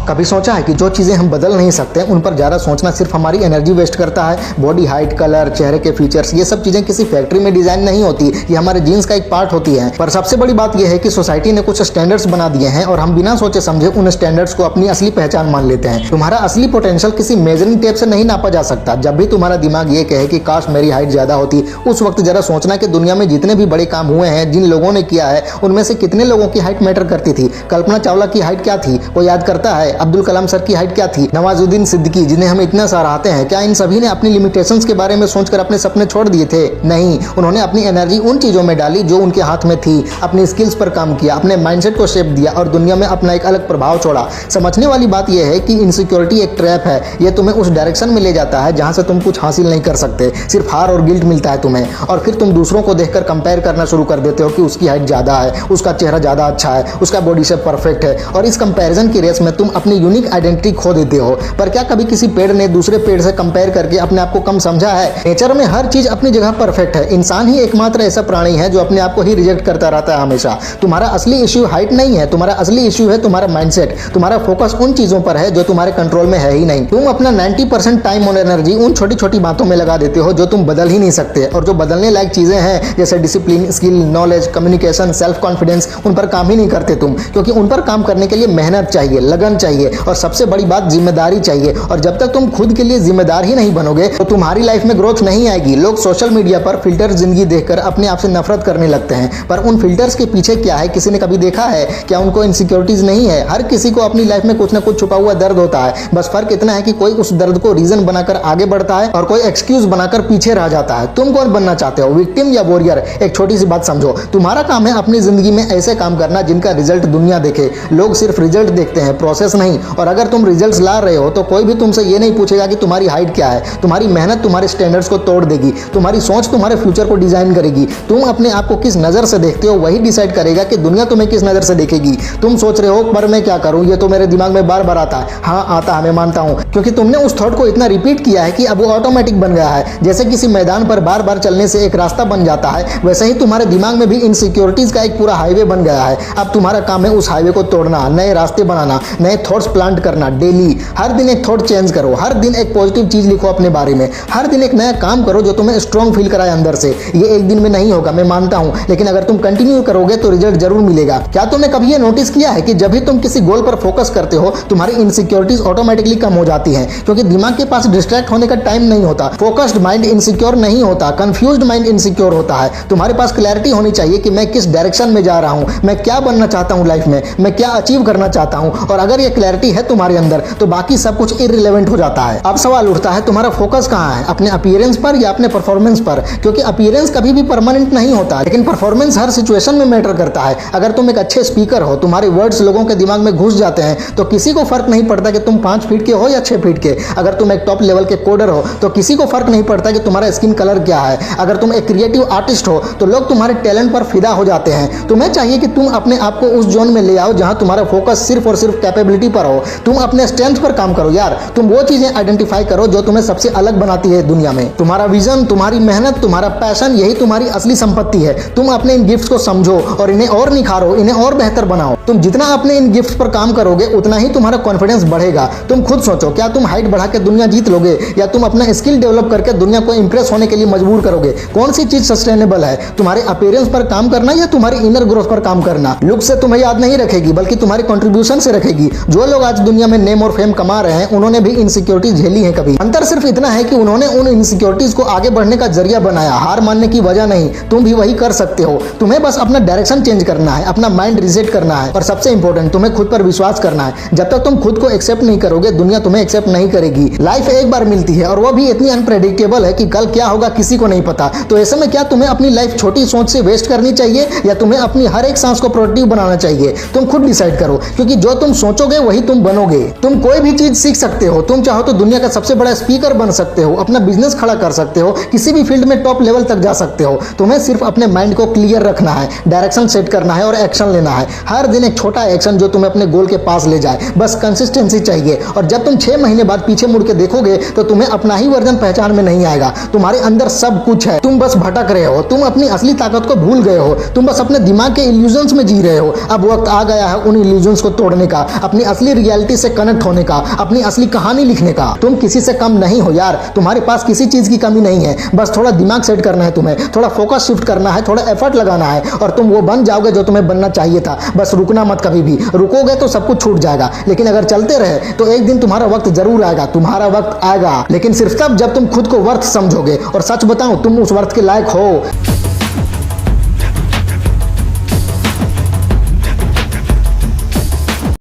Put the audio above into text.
कभी सोचा है कि जो चीज़ें हम बदल नहीं सकते उन पर ज़्यादा सोचना सिर्फ हमारी एनर्जी वेस्ट करता है। बॉडी हाइट, कलर, चेहरे के फीचर्स, ये सब चीज़ें किसी फैक्ट्री में डिजाइन नहीं होती, ये हमारे जीन्स का एक पार्ट होती है। पर सबसे बड़ी बात यह है कि सोसाइटी ने कुछ स्टैंडर्ड्स बना दिए हैं और हम बिना सोचे समझे उन स्टैंडर्ड्स को अपनी असली पहचान मान लेते हैं। तुम्हारा असली पोटेंशियल किसी मेजरिंग टेप से नहीं नापा जा सकता। जब भी तुम्हारा दिमाग ये कहे कि काश मेरी हाइट ज्यादा होती, उस वक्त जरा सोचना कि दुनिया में जितने भी बड़े काम हुए हैं, जिन लोगों ने किया है, उनमें से कितने लोगों की हाइट मैटर करती थी। कल्पना चावला की हाइट क्या थी, वो याद करता है? अब्दुल कलाम सर की हाइट क्या थी? नवाजुद्दीन सिद्दीकी, जिन्हें हम इतना सराहते हैं, क्या इन सभी ने अपनी लिमिटेशंस के बारे में सोचकर अपने सपने छोड़ दिए थे? नहीं, उन्होंने अपनी एनर्जी उन चीजों में डाली जो उनके हाथ में थी, अपनी स्किल्स पर काम किया, अपने माइंडसेट को शेप दिया और दुनिया में अपना एक अलग प्रभाव छोड़ा। समझने वाली बात यह है कि इनसिक्योरिटी एक ट्रैप है। यह तुम्हें उस डायरेक्शन में ले जाता है जहां से तुम कुछ हासिल नहीं कर सकते, सिर्फ हार और गिल्ट मिलता है तुम्हें। और फिर तुम दूसरों को देखकर कंपेयर करना शुरू कर देते हो कि उसकी हाइट ज्यादा है, उसका चेहरा ज्यादा अच्छा है, उसका बॉडी शेप परफेक्ट है, और इस कंपैरिजन की रेस में तुम अपनी यूनिक आइडेंटिटी खो देते हो। पर क्या कभी किसी पेड़ ने दूसरे पेड़ से कंपेयर करके अपने आप को कम समझा है? नेचर में हर चीज अपनी जगह परफेक्ट है। इंसान ही एकमात्र ऐसा प्राणी है जो अपने आप को ही रिजेक्ट करता रहता है हमेशा। तुम्हारा असली इश्यू हाइट नहीं है, तुम्हारा असली इश्यू है तुम्हारा माइंडसेट। तुम्हारा फोकस उन चीजों पर है जो तुम्हारे कंट्रोल में है ही नहीं। तुम अपना 90% टाइम और एनर्जी उन छोटी छोटी बातों में लगा देते हो जो तुम बदल ही नहीं सकते, और जो बदलने लायक चीजें हैं जैसे discipline, skill, knowledge, communication, self confidence, उन पर काम ही नहीं करते तुम, क्योंकि उन पर काम करने के लिए मेहनत चाहिए, लगन चाहिए, और सबसे बड़ी बात जिम्मेदारी चाहिए। और जब तक तुम खुद के लिए जिम्मेदार ही नहीं बनोगे तो तुम्हारी लाइफ में ग्रोथ नहीं आएगी। लोग सोशल मीडिया पर फिल्टर जिंदगी देखकर अपने आप से नफरत करने लगते हैं, पर उन फिल्टर्स के पीछे क्या है किसी ने कभी देखा है? क्या उनको इनसिक्योरिटीज नहीं है? हर किसी को अपनी लाइफ में कुछ ना कुछ छुपा हुआ दर्द होता है। बस फर्क इतना है कि कोई उस दर्द को रीजन बनाकर आगे बढ़ता है और कोई एक्सक्यूज बनाकर पीछे रह जाता है। तुम कौन बनना चाहते हो, विक्टिम या वॉरियर? एक छोटी सी बात समझो, तुम्हारा काम है अपनी जिंदगी में ऐसे काम करना जिनका रिजल्ट दुनिया देखे। लोग सिर्फ रिजल्ट देखते हैं, प्रोसेस नहीं। और अगर तुम रिजल्ट्स ला रहे हो तो कोई भी तुमसे ये नहीं पूछेगा कि तुम्हारी हाइट क्या है। तुम्हारी मेहनत तुम्हारे स्टैंडर्ड्स को तोड़ देगी, तुम्हारी सोच तुम्हारे फ्यूचर को डिजाइन करेगी। तुम अपने आप को किस नजर से देखते हो वही डिसाइड करेगा कि दुनिया तुम्हें किस नजर से देखेगी। तुम सोच रहे हो पर मैं क्या करूं, ये तो मेरे दिमाग में बार बार आता है। हाँ आता है, मैं मानता हूं, क्योंकि तुमने उस थॉट को इतना रिपीट किया है कि अब वो ऑटोमेटिक बन गया है। जैसे किसी मैदान पर बार बार चलने से एक रास्ता बन जाता है, वैसे ही तुम्हारे दिमाग में भी इनसिक्योरिटीज का एक पूरा हाईवे बन गया है। अब तुम्हारा काम है उस हाईवे को तोड़ना, नए रास्ते बनाना, नए थॉट्स प्लांट करना। डेली हर दिन एक थॉट चेंज करो, हर दिन एक पॉजिटिव चीज लिखो अपने बारे में, हर दिन एक नया काम करो जो तुम्हें स्ट्रॉन्ग फील कराए अंदर से। ये एक दिन में नहीं होगा, मैं मानता हूं, लेकिन अगर तुम कंटिन्यू करोगे तो रिजल्ट जरूर मिलेगा। क्या तुमने कभी ये नोटिस किया है कि जब भी तुम किसी गोल पर फोकस करते हो तुम्हारी इनसिक्योरिटीज ऑटोमेटिकली कम हो जाती हैं, क्योंकि दिमाग के पास डिस्ट्रैक्ट होने का टाइम नहीं होता। फोकस्ड माइंड इनसिक्योर नहीं होता, कंफ्यूज्ड माइंड इनसिक्योर होता है। तुम्हारे पास क्लैरिटी होनी चाहिए कि मैं किस डायरेक्शन में जा रहा हूं, मैं क्या बनना चाहता हूं लाइफ में, मैं क्या अचीव करना चाहता हूं। और अगर ये क्लैरिटी है तुम्हारे अंदर तो बाकी सब कुछ इररिलेवेंट हो जाता है। अब सवाल उठता है तुम्हारा फोकस कहां है, अपने अपीयरेंस पर या अपने परफॉर्मेंस पर? क्योंकि अपीयरेंस कभी भी परमानेंट नहीं होता, लेकिन परफॉर्मेंस हर सिचुएशन में मैटर करता है। अगर तुम एक अच्छे स्पीकर हो, तुम्हारे वर्ड्स लोगों के दिमाग में घुस जाते हैं तो किसी को फर्क नहीं पड़ता कि तुम 5 फीट के हो या 6 फीट के। अगर तुम एक टॉप लेवल के कोडर हो तो किसी को फर्क नहीं पड़ता कि तुम्हारा स्किन कलर क्या है। अगर तुम एक क्रिएटिव आर्टिस्ट हो तो लोग तुम्हारे टैलेंट पर फिदा हो जाते हैं। तुम्हें चाहिए कि तुम अपने आप को उस जोन में ले आओ जहां तुम्हारा फोकस सिर्फ और सिर्फ कैपेबिलिटी पर हो। तुम अपने स्ट्रेंथ पर काम करो यार, तुम वो चीजें आइडेंटिफाई करो जो तुम्हें सबसे अलग बनाती है दुनिया में। तुम्हारा विजन, तुम्हारी मेहनत, तुम्हारा पैशन, यही तुम्हारी असली संपत्ति है। तुम अपने इन गिफ्ट्स को समझो और इन्हें और निखारो, इन्हें और बेहतर बनाओ। तुम जितना अपने इन गिफ्ट्स पर काम करोगे उतना ही तुम्हारा कॉन्फिडेंस बढ़ेगा। तुम खुद सोचो, क्या तुम हाइट बढ़ा के दुनिया जीत लोगे या तुम अपना स्किल डेवलप करके दुनिया को इंप्रेस होने के लिए मजबूर करोगे? कौन सी चीज सस्टेनेबल है, तुम्हारे अपीयरेंस पर काम करना या तुम्हारी इनर ग्रोथ पर काम करना? लुक से तुम्हें याद नहीं रखेगी बल्कि तुम्हारी कंट्रीब्यूशन से रखेगी। जो लोग आज दुनिया में नेम और फेम कमा रहे हैं उन्होंने भी इनसिक्योरिटीज झेली है कभी। अंतर सिर्फ इतना है कि उन्होंने उन इनसिक्योरिटीज को आगे बढ़ने का जरिया बनाया, हार मानने की वजह नहीं। तुम भी वही कर सकते हो। तुम्हें बस अपना डायरेक्शन चेंज करना है, अपना माइंड रिसेट करना है, और सबसे इंपॉर्टेंट तुम्हें खुद पर विश्वास करना है। जब तक तुम खुद को एक्सेप्ट नहीं करोगे दुनिया तुम्हें एक्सेप्ट नहीं करेगी। लाइफ एक बार मिलती है और वो भी इतनी अनप्रेडिक्टेबल है कि कल क्या होगा किसी को नहीं पता। तो ऐसे में क्या तुम्हें अपनी लाइफ छोटी सोच से वेस्ट करनी चाहिए या तुम्हें अपनी हर एक सांस को प्रोडक्टिव बनाना चाहिए? तुम खुद डिसाइड करो, क्योंकि जो तुम सोचोगे वही तुम बनोगे। तुम कोई भी चीज सीख सकते हो, तुम चाहो तो दुनिया का सबसे बड़ा स्पीकर बन सकते हो, अपना बिजनेस खड़ा कर सकते हो, किसी भी फील्ड में टॉप लेवल तक जा सकते हो। तुम्हें सिर्फ अपने माइंड को क्लियर रखना है, डायरेक्शन सेट करना है और एक्शन लेना है। हर दिन एक छोटा एक्शन जो तुम्हें अपने गोल के पास ले जाए, बस कंसिस्टेंसी चाहिए। और जब तुम 6 महीने बाद पीछे मुड़ के देखोगे तो तुम्हें अपना ही वर्जन पहचान में नहीं आएगा। तुम्हारे अंदर सब कुछ है, तुम बस भटक रहे हो, तुम अपनी असली ताकत को भूल गए हो, तुम बस अपने दिमाग के इल्यूजन्स में जी रहे हो। अब वक्त आ गया है उन इल्यूजन्स को तोड़ने का, अपनी असली रियलिटी से कनेक्ट होने का, अपनी असली कहानी लिखने का। तुम किसी से कम नहीं हो यार, तुम्हारे पास किसी चीज की कमी नहीं है। बस थोड़ा दिमाग सेट करना है तुम्हें, थोड़ा फोकस शिफ्ट करना है, थोड़ा एफर्ट लगाना है और तुम वो बन जाओगे जो तुम्हें बनना चाहिए था। बस रुकना मत कभी भी, रुकोगे तो सब कुछ छूट जाएगा, लेकिन अगर चलते रहे तो एक दिन तुम्हारा वक्त जरूर आएगा, तुम्हारा वक्त आएगा, लेकिन सिर्फ तब जब तुम खुद को वर्थ समझोगे। और सच बताऊं, तुम उस वर्थ के लायक हो।